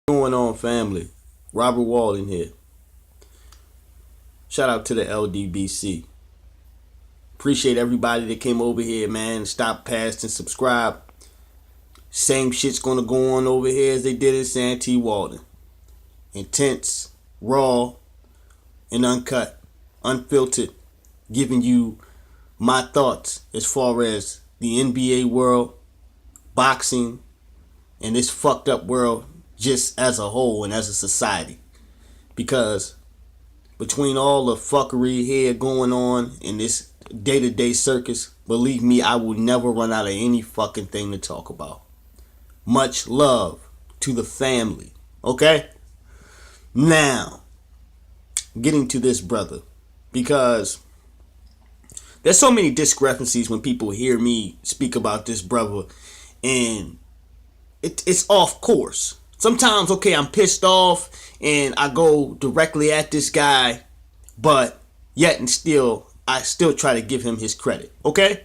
Going on, family? Robert Walden here. Shout out to the LDBC. Appreciate everybody that came over here, man. Stop past and subscribe. Same shit's gonna go on over here as they did in Santee Walden. Intense, raw, and uncut, unfiltered, giving you my thoughts as far as the NBA world, boxing, and this fucked up world just as a whole and as a society. Because between all the fuckery here going on in this day-to-day circus, believe me, I will never run out of any fucking thing to talk about. Much love to the family. Okay? Now, getting to this brother. Because there's so many discrepancies when people hear me speak about this brother. And it's off course. Sometimes, okay, I'm pissed off and I go directly at this guy, but yet and still, I still try to give him his credit, okay?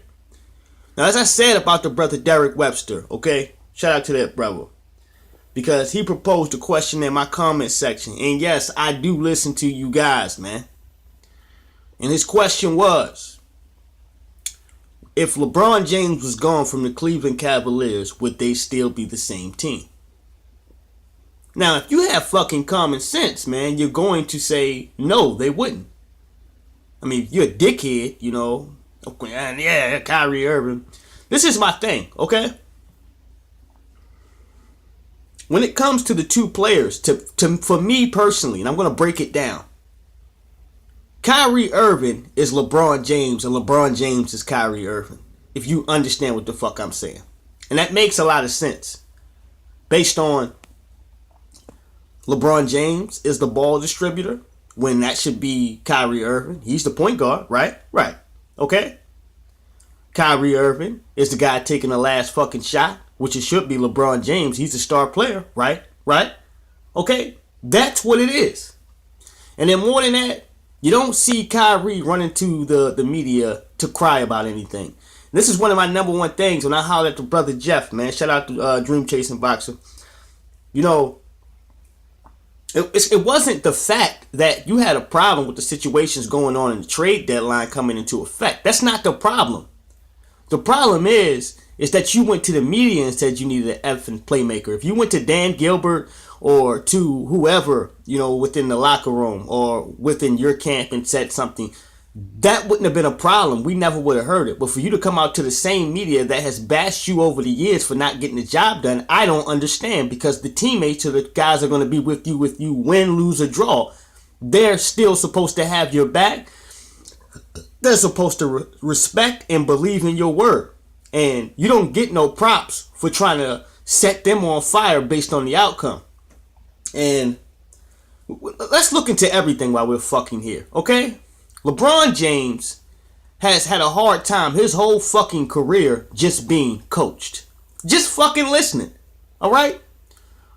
Now, as I said about the brother Derek Webster, okay, shout out to that brother, because he proposed a question in my comment section, and yes, I do listen to you guys, man. And his question was, if LeBron James was gone from the Cleveland Cavaliers, would they still be the same team? Now, if you have fucking common sense, man, you're going to say, no, they wouldn't. I mean, if you're a dickhead, you know, okay, yeah, Kyrie Irving. This is my thing, okay? When it comes to the two players, for me personally, and I'm going to break it down, Kyrie Irving is LeBron James, and LeBron James is Kyrie Irving, if you understand what the fuck I'm saying. And that makes a lot of sense, based on LeBron James is the ball distributor when that should be Kyrie Irving. He's the point guard, right? Right. Okay? Kyrie Irving is the guy taking the last fucking shot, which it should be LeBron James. He's the star player, right? Right? Okay? That's what it is. And then more than that, you don't see Kyrie running to the media to cry about anything. This is one of my number one things when I holler at the brother Jeff, man. Shout out to Dream Chasing Boxer. You know, it wasn't the fact that you had a problem with the situations going on in the trade deadline coming into effect. That's not the problem. The problem is that you went to the media and said you needed an effing playmaker. If you went to Dan Gilbert or to whoever, you know, within the locker room or within your camp and said something, that wouldn't have been a problem. We never would have heard it. But for you to come out to the same media that has bashed you over the years for not getting the job done, I don't understand, because the teammates or the guys are going to be with you win, lose, or draw. They're still supposed to have your back. They're supposed to respect and believe in your word. And you don't get no props for trying to set them on fire based on the outcome. And let's look into everything while we're fucking here, okay? LeBron James has had a hard time his whole fucking career just being coached. Just fucking listening. Alright?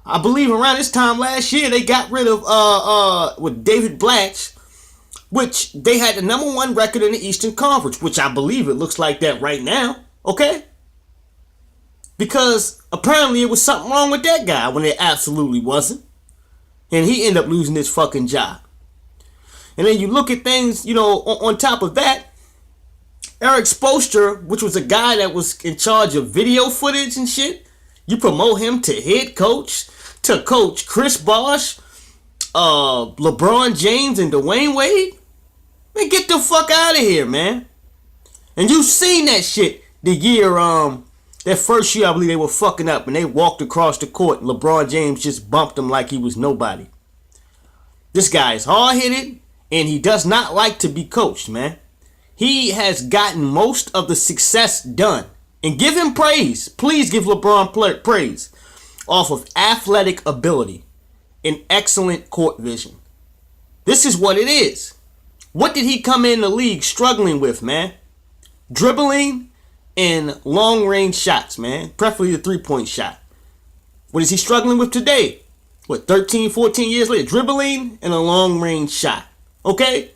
I believe around this time last year they got rid of with David Blatch, which they had the number one record in the Eastern Conference, which I believe it looks like that right now. Okay? Because apparently it was something wrong with that guy when it absolutely wasn't. And he ended up losing his fucking job. And then you look at things, you know, on top of that, Eric Spoelstra, which was a guy that was in charge of video footage and shit, you promote him to head coach, to coach Chris Bosh, LeBron James, and Dwayne Wade. Man, get the fuck out of here, man. And you seen that shit the year, that first year I believe they were fucking up and they walked across the court and LeBron James just bumped him like he was nobody. This guy is hard-headed. And he does not like to be coached, man. He has gotten most of the success done. And give him praise. Please give LeBron praise. Off of athletic ability and excellent court vision. This is what it is. What did he come in the league struggling with, man? Dribbling and long-range shots, man. Preferably the three-point shot. What is he struggling with today? What, 13, 14 years later? Dribbling and a long-range shot. Okay?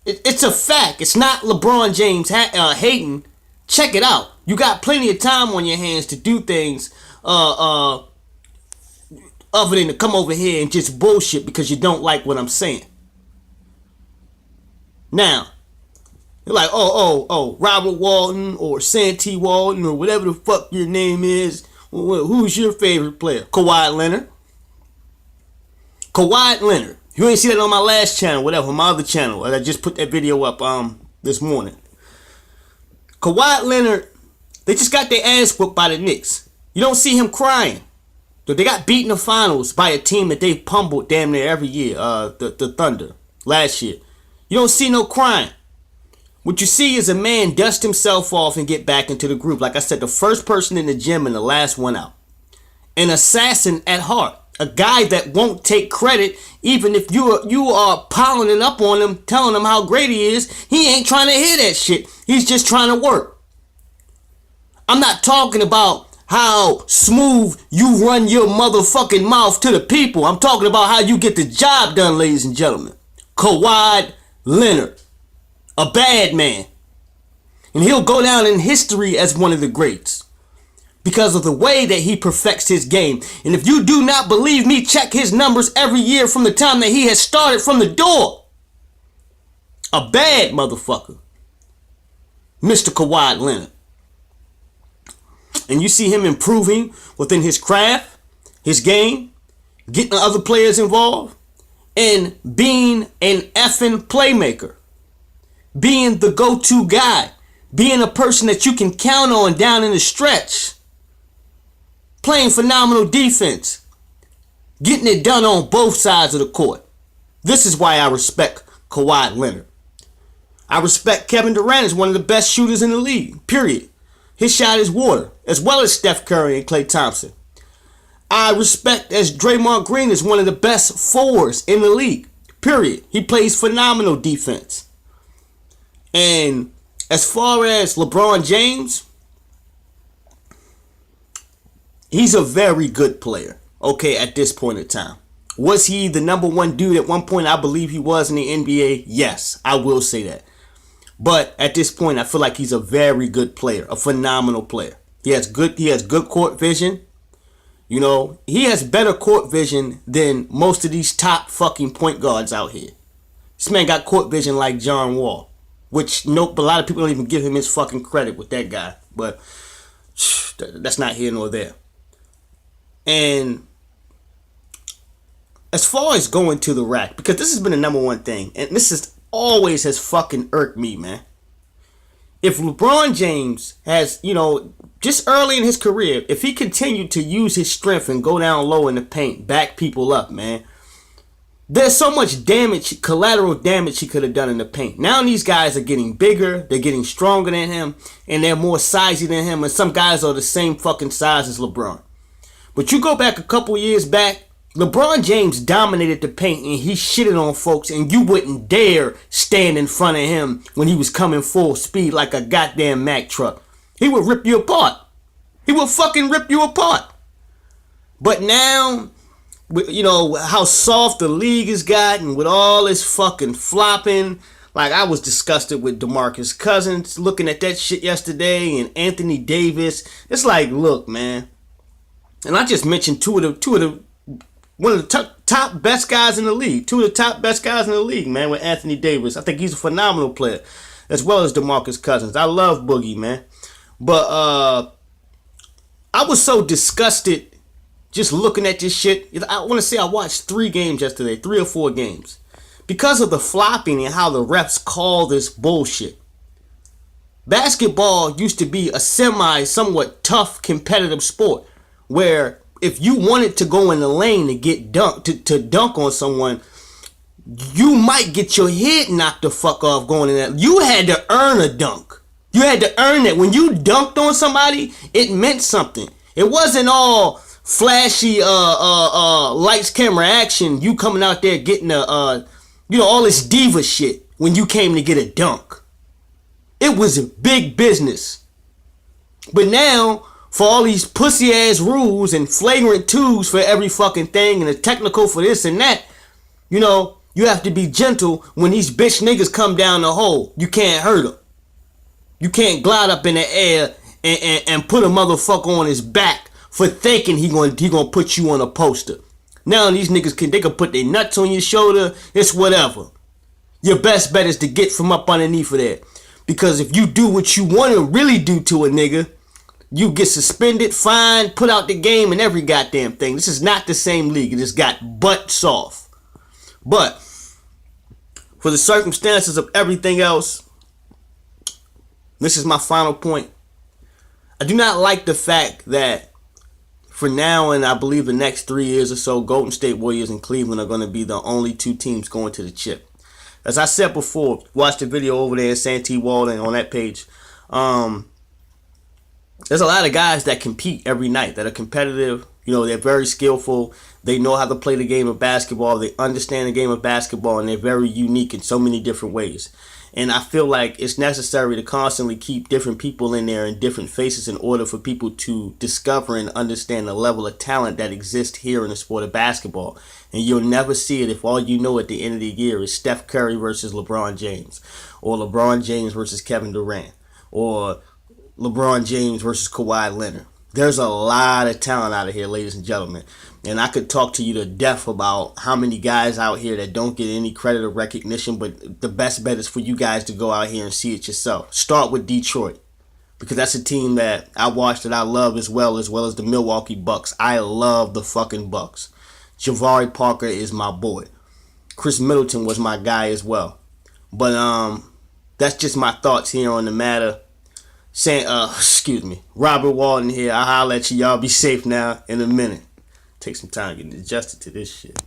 It's a fact. It's not LeBron James hating. Check it out. You got plenty of time on your hands to do things other than to come over here and just bullshit because you don't like what I'm saying. Now, you're like, oh, Robert Walton or Santee Walton or whatever the fuck your name is. Who's your favorite player? Kawhi Leonard. Kawhi Leonard. You ain't see that on my last channel, whatever, my other channel. I just put that video up this morning. Kawhi Leonard, they just got their ass whooped by the Knicks. You don't see him crying. They got beat in the finals by a team that they pummeled damn near every year, the Thunder, last year. You don't see no crying. What you see is a man dust himself off and get back into the group. Like I said, the first person in the gym and the last one out. An assassin at heart. A guy that won't take credit even if you are piling it up on him, telling him how great he is. He ain't trying to hear that shit. He's just trying to work. I'm not talking about how smooth you run your motherfucking mouth to the people. I'm talking about how you get the job done, ladies and gentlemen. Kawhi Leonard. A bad man. And he'll go down in history as one of the greats because of the way that he perfects his game. And if you do not believe me, check his numbers every year from the time that he has started from the door. A bad motherfucker. Mr. Kawhi Leonard. And you see him improving within his craft, his game, getting other players involved, and being an effing playmaker. Being the go-to guy. Being a person that you can count on down in the stretch. Playing phenomenal defense. Getting it done on both sides of the court. This is why I respect Kawhi Leonard. I respect Kevin Durant as one of the best shooters in the league. Period. His shot is water. As well as Steph Curry and Klay Thompson. I respect as Draymond Green is one of the best forwards in the league. Period. He plays phenomenal defense. And as far as LeBron James, he's a very good player, okay, at this point in time. Was he the number one dude at one point? I believe he was in the NBA. Yes, I will say that. But at this point, I feel like he's a very good player, a phenomenal player. He has good court vision. You know, he has better court vision than most of these top fucking point guards out here. This man got court vision like John Wall, which a lot of people don't even give him his fucking credit with that guy. But that's not here nor there. And as far as going to the rack, because this has been the number one thing, and this is always has fucking irked me, man. If LeBron James has, just early in his career, if he continued to use his strength and go down low in the paint, back people up, man, there's so much damage, collateral damage he could have done in the paint. Now these guys are getting bigger, they're getting stronger than him, and they're more sizey than him, and some guys are the same fucking size as LeBron. But you go back a couple years back, LeBron James dominated the paint and he shitted on folks, and you wouldn't dare stand in front of him when he was coming full speed like a goddamn Mack truck. He would rip you apart. He would fucking rip you apart. But now, how soft the league has gotten with all this fucking flopping. Like, I was disgusted with DeMarcus Cousins looking at that shit yesterday, and Anthony Davis. It's like, look, man. And I just mentioned one of the top best guys in the league. Two of the top best guys in the league, man, with Anthony Davis. I think he's a phenomenal player, as well as DeMarcus Cousins. I love Boogie, man. But I was so disgusted just looking at this shit. I want to say I watched 3 games yesterday, 3 or 4 games. Because of the flopping and how the refs call this bullshit. Basketball used to be a somewhat tough competitive sport where if you wanted to go in the lane to get dunked, to dunk on someone, you might get your head knocked the fuck off going in there. You had to earn a dunk. You had to earn it. When you dunked on somebody, it meant something. It wasn't all flashy lights, camera, action. You coming out there getting all this diva shit when you came to get a dunk. It was a big business. But now, for all these pussy ass rules and flagrant twos for every fucking thing and a technical for this and that, you have to be gentle when these bitch niggas come down the hole. You can't hurt them. You can't glide up in the air and put a motherfucker on his back for thinking he gonna put you on a poster. Now these niggas they can put their nuts on your shoulder. It's whatever. Your best bet is to get from up underneath of that. Because if you do what you want to really do to a nigga, you get suspended, fined, put out the game, and every goddamn thing. This is not the same league. It just got butt soft. But for the circumstances of everything else, this is my final point. I do not like the fact that for now and I believe the next 3 years or so, Golden State Warriors and Cleveland are going to be the only two teams going to the chip. As I said before, watch the video over there in Santee Walden on that page. There's a lot of guys that compete every night, that are competitive. You know, they're very skillful. They know how to play the game of basketball. They understand the game of basketball, and they're very unique in so many different ways. And I feel like it's necessary to constantly keep different people in there and different faces in order for people to discover and understand the level of talent that exists here in the sport of basketball. And you'll never see it if all you know at the end of the year is Steph Curry versus LeBron James, or LeBron James versus Kevin Durant, or LeBron James versus Kawhi Leonard. There's a lot of talent out of here, ladies and gentlemen. And I could talk to you to death about how many guys out here that don't get any credit or recognition, but the best bet is for you guys to go out here and see it yourself. Start with Detroit, because that's a team that I watch, that I love as well as the Milwaukee Bucks. I love the fucking Bucks. Jabari Parker is my boy. Chris Middleton was my guy as well. But that's just my thoughts here on the matter. Robert Walton here. I'll holler at you. Y'all be safe now in a minute. Take some time getting adjusted to this shit.